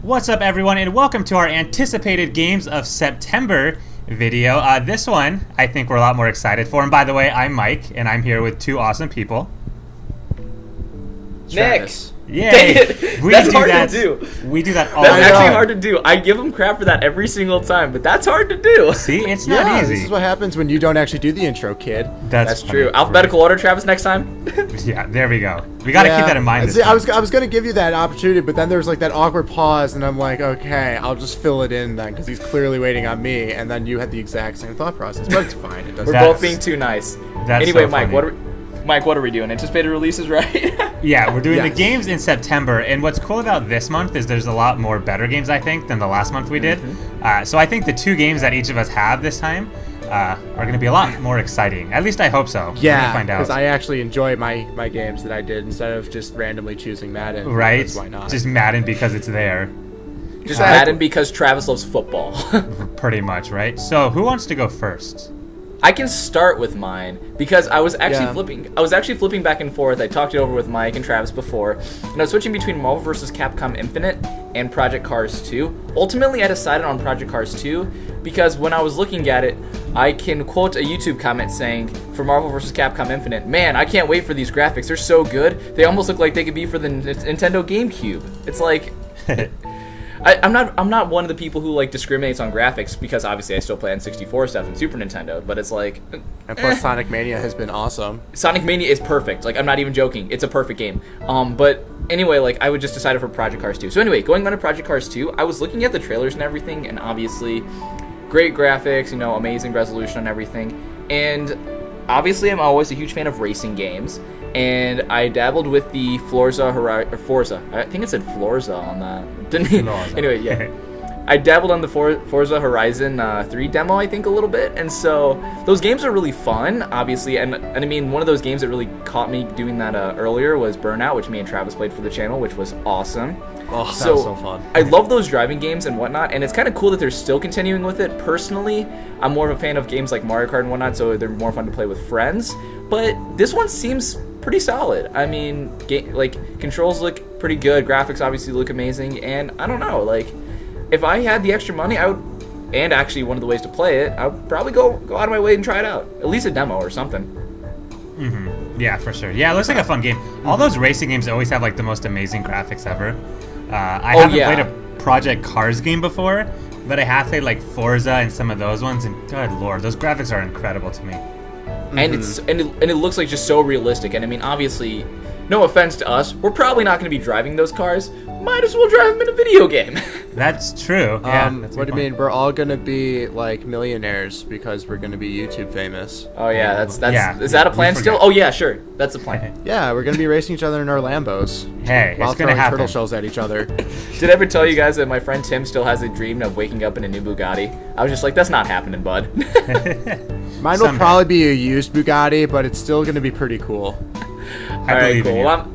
What's up, everyone, and welcome to our anticipated Games of September video. This one, I think we're a lot more excited for. And by the way, I'm Mike, and I'm here with two awesome people. Nick! Yay! Dang it. That's hard to do. We do that all the time. That's actually hard to do. I give him crap for that every single time, but that's hard to do. See, it's not easy. This is what happens when you don't actually do the intro, kid. That's true. Alphabetical order, Travis, next time. Yeah, there we go. We got to keep that in mind. See, I was going to give you that opportunity, but then there's like that awkward pause, and I'm like, okay, I'll just fill it in then, because he's clearly waiting on me, and then you had the exact same thought process. But it's fine. It doesn't. We're both being too nice. Anyway, so Mike, what are we doing? Anticipated releases, right? Yeah, we're doing the games in September, and what's cool about this month is there's a lot more better games, I think, than the last month we did. So I think the two games that each of us have this time are going to be a lot more exciting. At least I hope so. Yeah, find out. because I actually enjoy my games that I did instead of just randomly choosing Madden. Right? Why not? Just Madden because it's there. Just Madden because Travis loves football. Pretty much, right? So who wants to go first? I can start with mine because I was actually flipping back and forth. I talked it over with Mike and Travis before, and I was switching between Marvel vs. Capcom Infinite and Project Cars 2. Ultimately, I decided on Project Cars 2 because when I was looking at it, I can quote a YouTube comment saying, for Marvel vs. Capcom Infinite, "Man, I can't wait for these graphics. They're so good. They almost look like they could be for the Nintendo GameCube." It's like... I'm not one of the people who like discriminates on graphics because obviously I still play N64 stuff and Super Nintendo, but it's like... And plus Sonic Mania has been awesome. Sonic Mania is perfect. Like, I'm not even joking. It's a perfect game. But anyway, like, I would just decided for Project Cars 2. So anyway, going on to Project Cars 2, I was looking at the trailers and everything, and obviously great graphics, amazing resolution and everything. And obviously I'm always a huge fan of racing games. And I dabbled with the Forza. I think it said Forza on that. Didn't it? Anyway, yeah. I dabbled on the Forza Horizon 3 demo, I think, a little bit. And so those games are really fun, obviously. And I mean, one of those games that really caught me doing that earlier was Burnout, which me and Travis played for the channel, which was awesome. Oh, that was so fun. I love those driving games and whatnot, and it's kind of cool that they're still continuing with it. Personally, I'm more of a fan of games like Mario Kart and whatnot, so they're more fun to play with friends. But this one seems pretty solid. I mean, controls look pretty good, graphics obviously look amazing, and I don't know, like, if I had the extra money, I would, and actually one of the ways to play it, I would probably go out of my way and try it out. At least a demo or something. Yeah, for sure. Yeah, it looks like a fun game. All those racing games always have like the most amazing graphics ever. I haven't played a Project Cars game before, but I have played like Forza and some of those ones, and good lord, those graphics are incredible to me. And it looks like just so realistic. And I mean, obviously, no offense to us, we're probably not going to be driving those cars. Might as well drive them in a video game. That's true. Yeah, what do you mean? We're all gonna be like millionaires because we're gonna be YouTube famous. Oh yeah, is that a plan still? Oh yeah, sure, that's a plan. Yeah, we're gonna be racing each other in our Lambos. Hey, while it's gonna throwing happen. turtle shells at each other. Did I ever tell you guys that my friend Tim still has a dream of waking up in a new Bugatti? I was just like, that's not happening, bud. Mine will probably be a used Bugatti, but it's still gonna be pretty cool. All right, cool.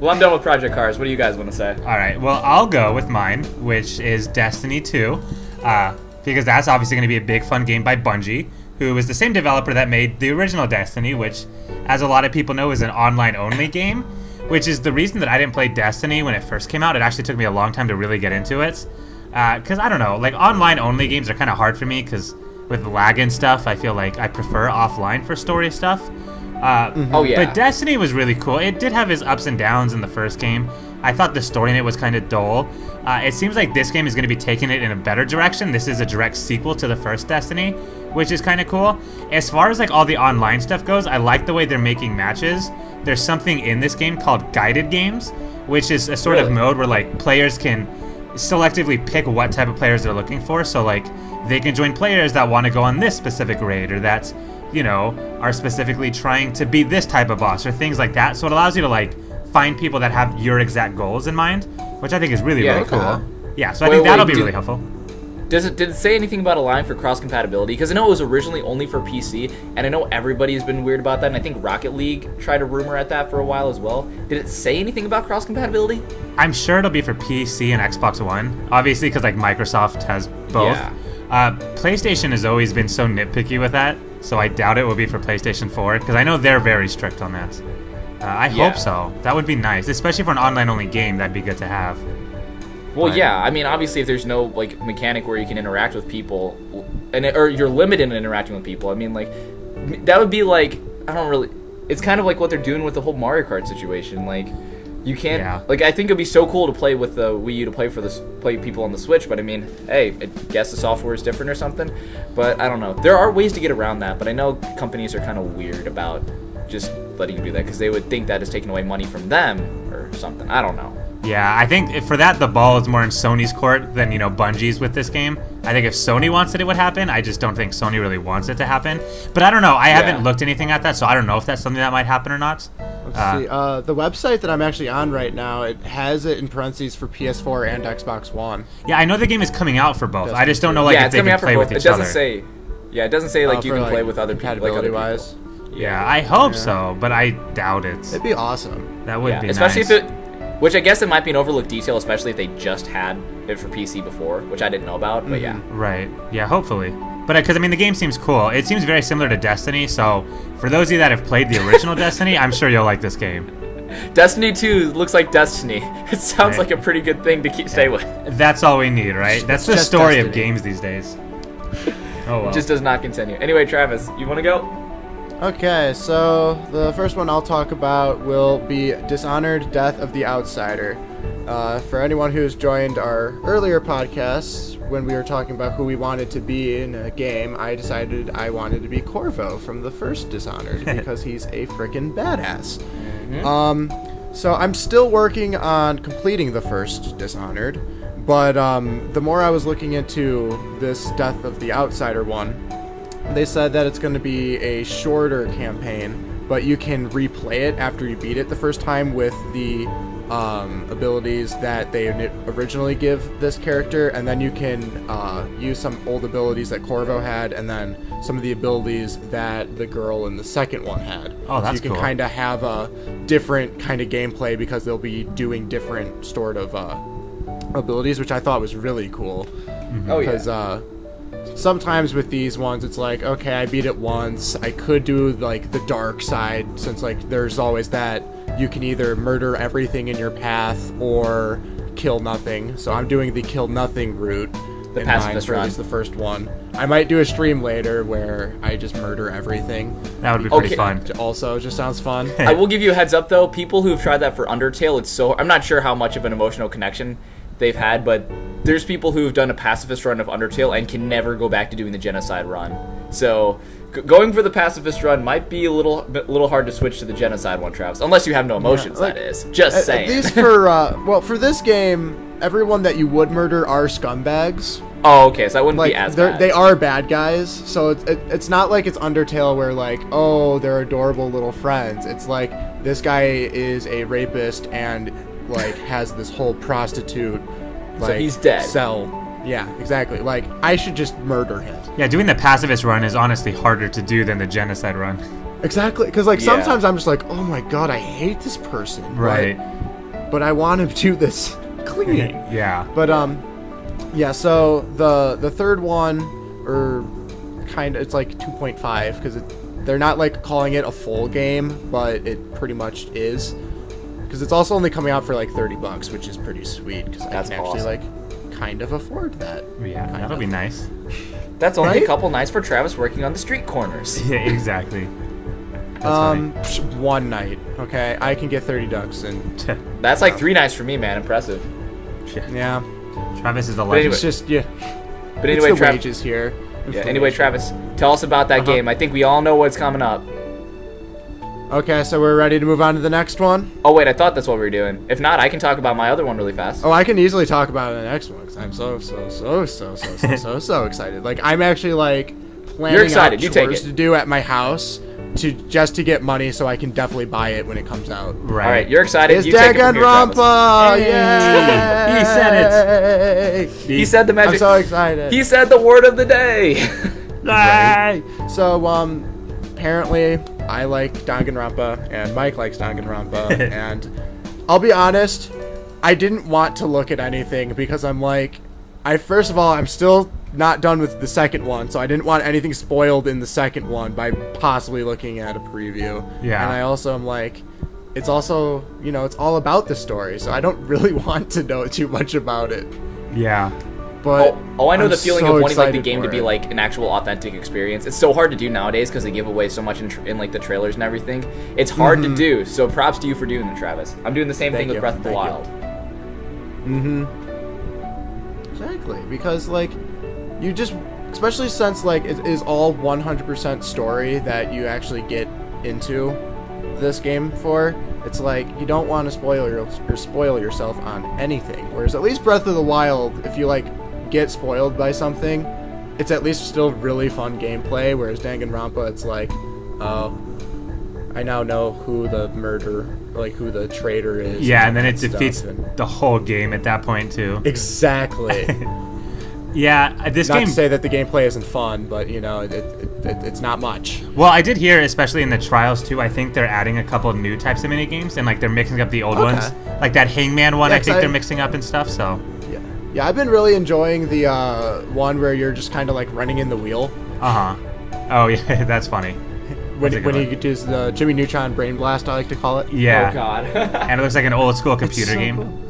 Well, I'm done with Project Cars. What do you guys want to say? All right. Well, I'll go with mine, which is Destiny 2, because that's obviously going to be a big fun game by Bungie, who is the same developer that made the original Destiny, which, as a lot of people know, is an online-only game, which is the reason that I didn't play Destiny when it first came out. It actually took me a long time to really get into it, because, I don't know, like, online-only games are kind of hard for me, because with lag and stuff, I feel like I prefer offline for story stuff. Oh yeah. But Destiny was really cool. It did have its ups and downs in the first game. I thought the story in it was kind of dull. It seems like this game is going to be taking it in a better direction. This is a direct sequel to the first Destiny, which is kind of cool. As far as like all the online stuff goes, I like the way they're making matches. There's something in this game called guided games, which is a sort of mode where like players can selectively pick what type of players they're looking for. So like they can join players that want to go on this specific raid, or that, are specifically trying to beat this type of boss, or things like that. So it allows you to like find people that have your exact goals in mind, which I think is really cool. Yeah, so I think that'll be really helpful. Did it say anything about allowing for cross-compatibility? Because I know it was originally only for PC, and I know everybody has been weird about that, and I think Rocket League tried a rumor at that for a while as well. Did it say anything about cross-compatibility? I'm sure it'll be for PC and Xbox One, obviously, because like Microsoft has both. Yeah. PlayStation has always been so nitpicky with that, so I doubt it will be for PlayStation 4, because I know they're very strict on that. I hope so. That would be nice, especially for an online-only game. That'd be good to have. Well, but- yeah. I mean, obviously, if there's no like mechanic where you can interact with people, or you're limited in interacting with people, I mean, like that would be like I don't really. It's kind of like what they're doing with the whole Mario Kart situation. Like, you can't. Yeah. Like, I think it'd be so cool to play with the Wii U to play people on the Switch. But I mean, hey, I guess the software is different or something. But I don't know. There are ways to get around that. But I know companies are kind of weird about just letting you do that because they would think that is taking away money from them or something. I don't know. Yeah, I think for that, the ball is more in Sony's court than, Bungie's with this game. I think if Sony wants it would happen. I just don't think Sony really wants it to happen. But I don't know. I haven't looked anything at that, so I don't know if that's something that might happen or not. Let's see. The website that I'm actually on right now, it has it in parentheses for PS4 and Xbox One. Yeah, I know the game is coming out for both. I just don't know yeah, if it's they coming can out for play both. with It each doesn't other. say. Yeah, it doesn't say like you for, can play with other people, like other compatibility-wise. people. Yeah, I hope so, but I doubt it. It'd be awesome. That would be especially nice. if it. Which I guess it might be an overlooked detail, especially if they just had it for PC before, which I didn't know about. But yeah. Right. Yeah, hopefully. But because the game seems cool. It seems very similar to Destiny. So for those of you that have played the original Destiny, I'm sure you'll like this game. Destiny 2 looks like Destiny. It sounds Right. like a pretty good thing to stay with. That's all we need, right? That's the just story of Destiny. games these days. Oh well. It just does not continue. Anyway, Travis, you want to go? Okay, so the first one I'll talk about will be Dishonored: Death of the Outsider. For anyone who's joined our earlier podcasts, when we were talking about who we wanted to be in a game, I decided I wanted to be Corvo from the first Dishonored because he's a frickin' badass. So I'm still working on completing the first Dishonored, but the more I was looking into this Death of the Outsider one, they said that it's going to be a shorter campaign, but you can replay it after you beat it the first time with the abilities that they originally give this character, and then you can use some old abilities that Corvo had, and then some of the abilities that the girl in the second one had. Oh, that's so you can cool. kind of have a different kind of gameplay because they'll be doing different sort of abilities, which I thought was really cool. Oh yeah. Because sometimes with these ones, it's like, okay, I beat it once. I could do like the dark side, since like there's always that you can either murder everything in your path or kill nothing. So I'm doing the kill nothing route. The in pacifist mind for at run. least the first one. I might do a stream later where I just murder everything. That would be pretty Okay. fun. Also, just sounds fun. I will give you a heads up though. People who've tried that for Undertale, it's so. I'm not sure how much of an emotional connection they've had, but there's people who've done a pacifist run of Undertale and can never go back to doing the genocide run. So going for the pacifist run might be a little hard to switch to the genocide one, Travis, unless you have no emotions. like, that is just saying. At least for for this game, everyone that you would murder are scumbags. Oh, okay, so that wouldn't Like be as bad. they are bad guys, so it's not like it's Undertale where like, oh, they're adorable little friends. It's like this guy is a rapist and like has this whole prostitute like he's dead. cell. Yeah, exactly. Like I should just murder him. Yeah, doing the pacifist run is honestly harder to do than the genocide run. Exactly, because like Yeah. sometimes I'm just like, oh my god, I hate this person. Right. But I want to do this clean. Yeah. But yeah. So the third one, or kind of, it's like 2.5 because they're not like calling it a full game, but it pretty much is. Because it's also only coming out for like $30, which is pretty sweet. Because I That's can actually awesome. like kind of afford that. Yeah, Kind that'll of. be nice. That's only Right? a couple nights for Travis working on the street corners. Yeah, exactly. That's funny. One night. Okay, I can get $30 and That's like 3 nights for me, man. Impressive. yeah. Travis is a anyway- legend. It's just yeah. But It's anyway, the Travis. wages here. Yeah, anyway, Travis, tell us about that game. I think we all know what's coming up. Okay, so we're ready to move on to the next one. Oh wait, I thought that's what we were doing. If not, I can talk about my other one really fast. Oh, I can easily talk about the next one because I'm so excited. Like I'm actually like planning You're excited, out you take chores it. to do at my house to get money so I can definitely buy it when it comes out. Right. All right, you're excited. It's You take it from here, Travis. Danganronpa! Hey! Yay! He said it. He said the magic. I'm so excited. He said the word of the day. Right. So apparently I like Danganronpa and Mike likes Danganronpa and I'll be honest, I didn't want to look at anything because I'm like, first of all, I'm still not done with the second one, so I didn't want anything spoiled in the second one by possibly looking at a preview. Yeah. And I also am like, it's also, it's all about the story, so I don't really want to know too much about it. Yeah. But I know I'm the feeling so of wanting like the excited game to for be it. like an actual authentic experience. It's so hard to do nowadays because they give away so much in like the trailers and everything. It's hard to do. So props to you for doing it, Travis. I'm doing the same thing Thank with you. Breath of the Thank you. Wild. Exactly, because like you just, especially since like it is all 100% story that you actually get into this game for, it's like you don't want to spoil yourself on anything. Whereas at least Breath of the Wild, if you like get spoiled by something, it's at least still really fun gameplay. Whereas Danganronpa, it's like, oh, I now know who the who the traitor is. Yeah, and then it stuff, defeats and- the whole game at that point too. Exactly. Yeah, this Not game. to say that the gameplay isn't fun, but it's not much. Well, I did hear, especially in the trials too, I think they're adding a couple of new types of mini games, and like they're mixing up the old ones, like that Hangman one. Yeah, I think 'cause they're mixing up and stuff. So. Yeah, I've been really enjoying the one where you're just kind of like running in the wheel. Uh huh. Oh yeah, that's funny. When That's a good he one. does the Jimmy Neutron Brain Blast, I like to call it. Yeah. Oh God. And it looks like an old school computer so game. cool.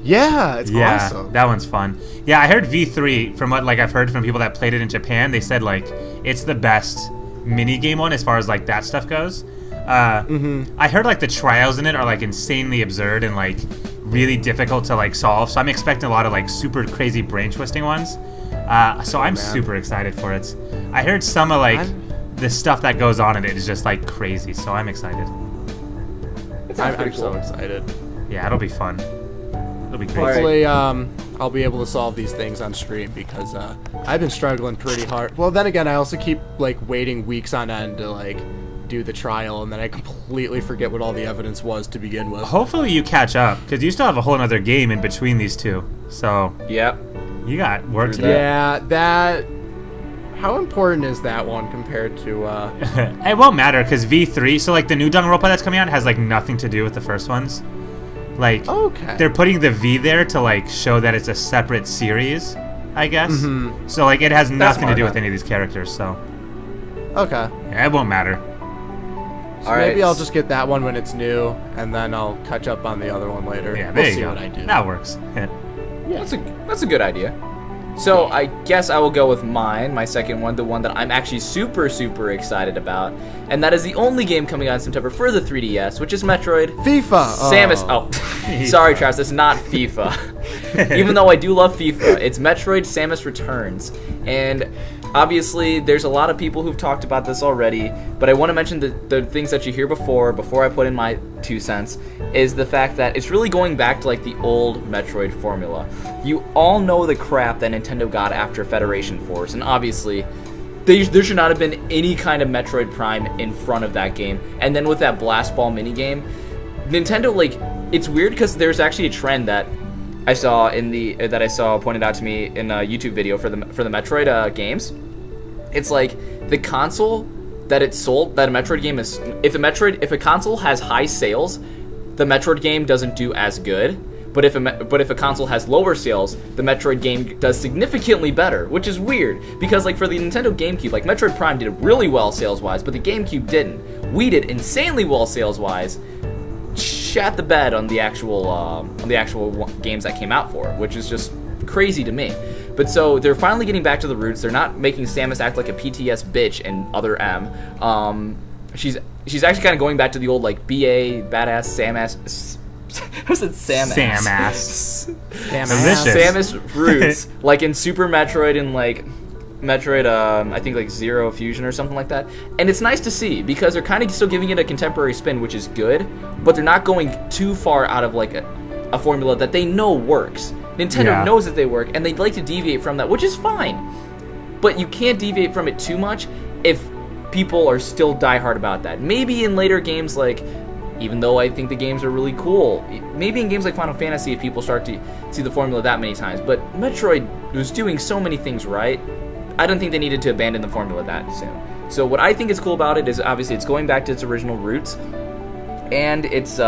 Yeah, it's Yeah, awesome. that one's fun. Yeah, I heard V3 from what like I've heard from people that played it in Japan. They said like it's the best mini game one as far as like that stuff goes. I heard like the trials in it are like insanely absurd and like really difficult to like solve. So I'm expecting a lot of like super crazy brain twisting ones. So I'm super excited for it. I heard some of like the stuff that goes on in it is just like crazy. So I'm excited. I'm so excited. Yeah, it'll be fun. It'll be crazy. Hopefully, I'll be able to solve these things on stream because I've been struggling pretty hard. Well, then again, I also keep like waiting weeks on end to like do the trial, and then I completely forget what all the evidence was to begin with. Hopefully you catch up because you still have a whole other game in between these two. So Yep. you got work to do. Yeah, that. How important is that one compared to? It won't matter because V3. So like the new Danganronpa that's coming out has like nothing to do with the first ones. Like Okay. they're putting the V there to like show that it's a separate series, I guess. So like it has nothing to smart, do huh? with any of these characters. So Okay. yeah, it won't matter. So All right. maybe I'll just get that one when it's new, and then I'll catch up on the other one later. Yeah, there we'll you see go. what I do. That works. That's a good idea. So I guess I will go with my second one, the one that I'm actually super excited about, and that is the only game coming out in September for the 3DS, which is Metroid FIFA. Samus. Oh, sorry, Travis, it's not FIFA. Even though I do love FIFA, it's Metroid Samus Returns, and obviously there's a lot of people who've talked about this already, but I want to mention the things that you hear before I put in my 2 cents, is the fact that it's really going back to like the old Metroid formula. You all know the crap that Nintendo got after Federation Force, and obviously there should not have been any kind of Metroid Prime in front of that game. And then with that Blast Ball minigame, Nintendo, like, it's weird because there's actually a trend that I saw pointed out to me in a YouTube video for the Metroid games. It's like the console that it sold, that a Metroid game is, if a console has high sales, the Metroid game doesn't do as good. But if a console has lower sales, the Metroid game does significantly better, which is weird because like for the Nintendo GameCube, like Metroid Prime did really well sales-wise, but the GameCube didn't. We did insanely well sales-wise. Shat the bed on the actual games that came out for it, which is just crazy to me. But so they're finally getting back to the roots. They're not making Samus act like a PTS bitch and other M. She's actually kind of going back to the old like BA badass Samus. I said Sam-ass. Delicious. Samus roots, like in Super Metroid and like Metroid, I think like Zero Fusion or something like that. And it's nice to see because they're kind of still giving it a contemporary spin, which is good, but they're not going too far out of like a formula that they know works. Nintendo knows that they work, and they'd like to deviate from that, which is fine. But you can't deviate from it too much if people are still diehard about that. Maybe in later games, like, even though I think the games are really cool, maybe in games like Final Fantasy, if people start to see the formula that many times. But Metroid was doing so many things right, I don't think they needed to abandon the formula that soon. So what I think is cool about it is obviously it's going back to its original roots, and it's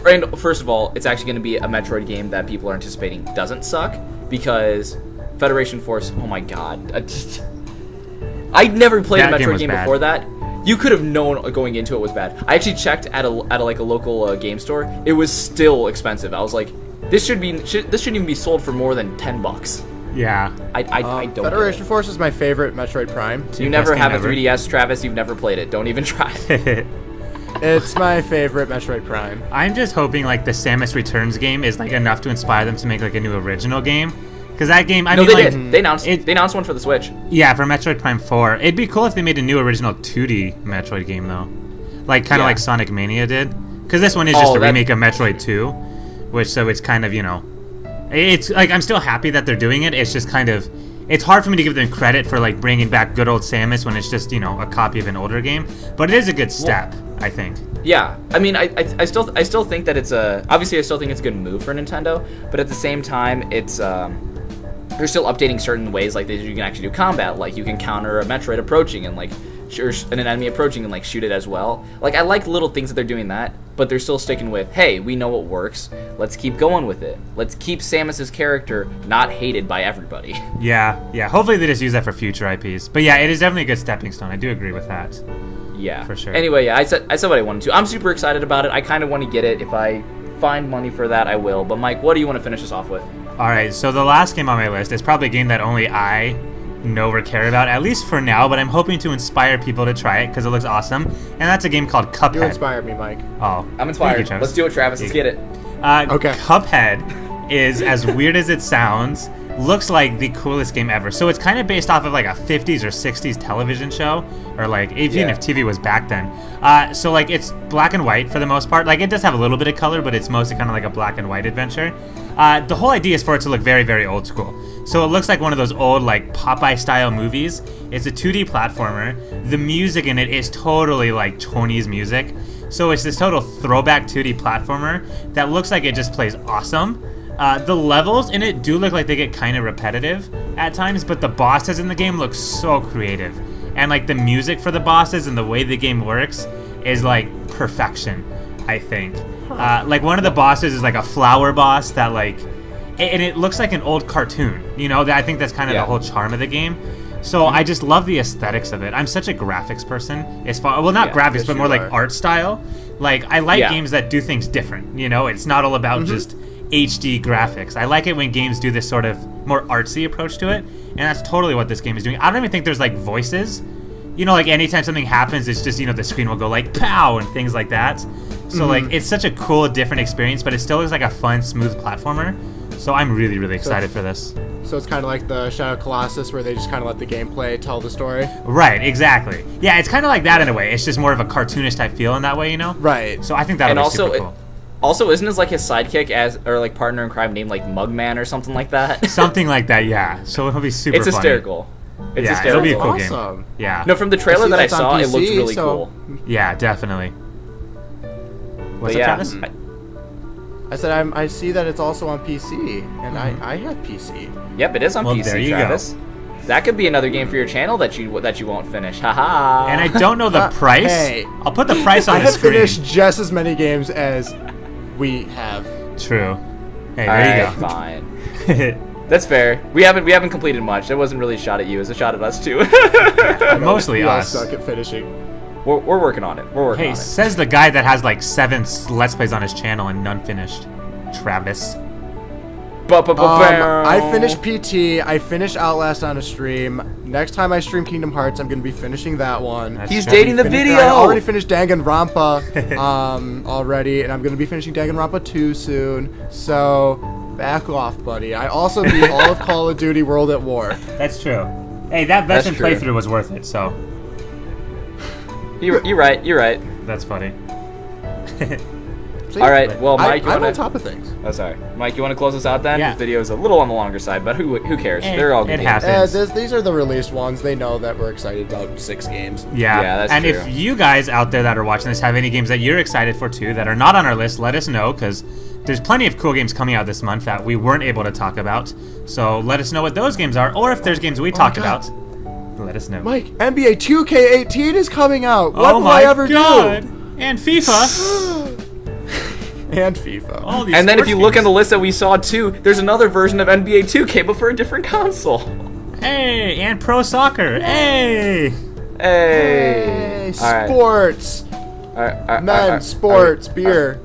and first of all, it's actually going to be a Metroid game that people are anticipating doesn't suck, because Federation Force, oh my god, I never played That a game Metroid was game bad. before that. you could have known going into it was bad. I actually checked at a local game store. It was still expensive. I was like, this shouldn't even be sold for more than $10. Yeah. I don't. Federation Force is my favorite Metroid Prime. You never have a 3DS, Travis. You've never played it. Don't even try. It's my favorite Metroid Prime. I'm just hoping like the Samus Returns game is like enough to inspire them to make like a new original game. Because that game, they did. They announced one for the Switch. Yeah, for Metroid Prime 4. It'd be cool if they made a new original 2D Metroid game though, like kind of like Sonic Mania did. Because this one is just a remake of Metroid 2, which so it's kind of it's like I'm still happy that they're doing it. It's just kind of it's hard for me to give them credit for like bringing back good old Samus when it's just a copy of an older game. But it is a good step, I think. Yeah, I mean, I still think that it's obviously I still think it's a good move for Nintendo, but at the same time, it's they're still updating certain ways, like you can actually do combat, like you can counter a Metroid approaching and like an enemy approaching and like shoot it as well. Like I like little things that they're doing that, but they're still sticking with, hey, we know what works. Let's keep going with it. Let's keep Samus's character not hated by everybody. Yeah. Hopefully they just use that for future IPs. But yeah, it is definitely a good stepping stone. I do agree with that. Yeah, for sure. Anyway, yeah, I said what I wanted to. I'm super excited about it. I kind of want to get it. If I find money for that, I will. But Mike, what do you want to finish us off with? All right, so the last game on my list is probably a game that only I know or care about, at least for now, but I'm hoping to inspire people to try it because it looks awesome, and that's a game called Cuphead. You inspired me, Mike. Oh, I'm inspired. You, let's do it, Travis. Let's get it. Okay. Cuphead is, as weird as it sounds, looks like the coolest game ever. So it's kind of based off of like a 50s or 60s television show, or like even if TV was back then. So like it's black and white for the most part. Like it does have a little bit of color, but it's mostly kind of like a black and white adventure. The whole idea is for it to look very, very old school. So it looks like one of those old like Popeye style movies. It's a 2D platformer. The music in it is totally like Tony's music. So it's this total throwback 2D platformer that looks like it just plays awesome. The levels in it do look like they get kind of repetitive at times, but the bosses in the game look so creative. And like the music for the bosses and the way the game works is like perfection, I think. Like one of the bosses is like a flower boss that like, and it looks like an old cartoon, I think that's kind of the whole charm of the game. So I just love the aesthetics of it. I'm such a graphics person. Not graphics, but more like art style. Like I like games that do things different, it's not all about just HD graphics. I like it when games do this sort of more artsy approach to it, and that's totally what this game is doing. I don't even think there's like voices. Like anytime something happens, it's just, the screen will go like pow and things like that. So like it's such a cool, different experience, but it still looks like a fun, smooth platformer. So I'm really, really excited for this. So it's kind of like the Shadow Colossus, where they just kind of let the gameplay tell the story. Right, exactly. Yeah, it's kind of like that in a way. It's just more of a cartoonish type feel in that way, Right. So I think that'll be super cool. Also, isn't his like his sidekick or like partner in crime named like Mugman or something like that? Something like that, yeah. So it'll be super It's funny. hysterical. It's hysterical. It'll be a cool awesome game. Yeah. No, from the trailer that I saw, it looked really cool. Yeah, definitely. What's up, Travis? I said I see that it's also on PC, and I have PC. Yep, it is on PC, there you Travis. go. That could be another game for your channel that you won't finish. Haha. And I don't know the price. Hey, I'll put the price on the screen. I have finished just as many games as we have. True. Hey, All there right, you go. Fine. That's fair. We haven't completed much. It wasn't really a shot at you. It was a shot at us too. Mostly we us. all suck at finishing. We're working on it. We're working on it. Hey, says the guy that has like 7 Let's Plays on his channel and none finished. Travis. I finished PT. I finished Outlast on a stream. Next time I stream Kingdom Hearts, I'm going to be finishing that one. He's dating the video. I already finished Danganronpa already, and I'm going to be finishing Danganronpa 2 soon. So back off, buddy. I also beat all of Call of Duty World at War. That's true. Hey, that veteran playthrough was worth it. So. You're right. That's funny. See, all right. Well, Mike, I'm on top of things. Oh, sorry, Mike. You want to close us out then? Yeah. This video is a little on the longer side, but who cares? They're all good. It happens. These are the released ones. They know that we're excited about 6 games. Yeah, that's and true. if you guys out there that are watching this have any games that you're excited for too that are not on our list, let us know, because there's plenty of cool games coming out this month that we weren't able to talk about. So let us know what those games are, or if there's games we talked about, let us know. Mike, NBA 2K18 is coming out. What will my I ever God. do? And FIFA. And FIFA. All these And then if you look games. on the list that we saw too, there's another version of NBA 2K, but for a different console. Hey, and Pro Soccer. Hey. Hey. Yay, All right. sports. All right, Men, sports, beer.